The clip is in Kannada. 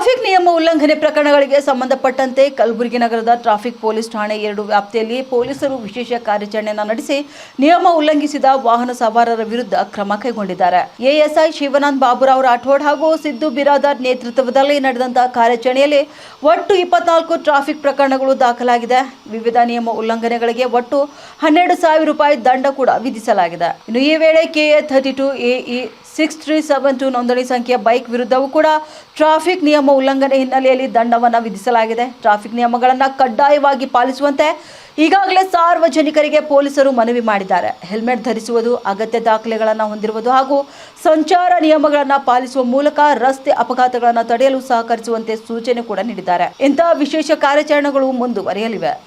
ಟ್ರಾಫಿಕ್ ನಿಯಮ ಉಲ್ಲಂಘನೆ ಪ್ರಕರಣಗಳಿಗೆ ಸಂಬಂಧಪಟ್ಟಂತೆ ಕಲಬುರಗಿ ನಗರದ ಟ್ರಾಫಿಕ್ ಪೊಲೀಸ್ ಠಾಣೆ 2 ವ್ಯಾಪ್ತಿಯಲ್ಲಿ ಪೊಲೀಸರು ವಿಶೇಷ ಕಾರ್ಯಾಚರಣೆಯನ್ನು ನಡೆಸಿ ನಿಯಮ ಉಲ್ಲಂಘಿಸಿದ ವಾಹನ ಸವಾರರ ವಿರುದ್ಧ ಕ್ರಮ ಕೈಗೊಂಡಿದ್ದಾರೆ. ಎಎಸ್ಐ ಶಿವಾನಂದ ಬಾಬುರಾವ್ ರಾಠೋಡ್ ಹಾಗೂ ಸಿದ್ದು ಬಿರಾದಾರ್ ನೇತೃತ್ವದಲ್ಲಿ ನಡೆದಂತಹ ಕಾರ್ಯಾಚರಣೆಯಲ್ಲಿ ಒಟ್ಟು 24 ಟ್ರಾಫಿಕ್ ಪ್ರಕರಣಗಳು ದಾಖಲಾಗಿದೆ. ವಿವಿಧ ನಿಯಮ ಉಲ್ಲಂಘನೆಗಳಿಗೆ ಒಟ್ಟು 12,000 ರೂಪಾಯಿ ದಂಡ ಕೂಡ ವಿಧಿಸಲಾಗಿದೆ. ಇನ್ನು ಈ ವೇಳೆ KA 32 AE 6372 ನೋಂದಣಿ ಸಂಖ್ಯೆಯ ಬೈಕ್ ವಿರುದ್ಧವೂ ಕೂಡ ಟ್ರಾಫಿಕ್ ನಿಯಮ ಉಲ್ಲಂಘನೆ ಹಿನ್ನೆಲೆಯಲ್ಲಿ ದಂಡವನ್ನು ವಿಧಿಸಲಾಗಿದೆ. ಟ್ರಾಫಿಕ್ ನಿಯಮಗಳನ್ನು ಕಡ್ಡಾಯವಾಗಿ ಪಾಲಿಸುವಂತೆ ಈಗಾಗಲೇ ಸಾರ್ವಜನಿಕರಿಗೆ ಪೊಲೀಸರು ಮನವಿ ಮಾಡಿದ್ದಾರೆ. ಹೆಲ್ಮೆಟ್ ಧರಿಸುವುದು, ಅಗತ್ಯ ದಾಖಲೆಗಳನ್ನು ಹೊಂದಿರುವುದು ಹಾಗೂ ಸಂಚಾರ ನಿಯಮಗಳನ್ನು ಪಾಲಿಸುವ ಮೂಲಕ ರಸ್ತೆ ಅಪಘಾತಗಳನ್ನು ತಡೆಯಲು ಸಹಕರಿಸುವಂತೆ ಸೂಚನೆ ಕೂಡ ನೀಡಿದ್ದಾರೆ. ಇಂತಹ ವಿಶೇಷ ಕಾರ್ಯಾಚರಣೆಗಳು ಮುಂದುವರಿಯಲಿವೆ.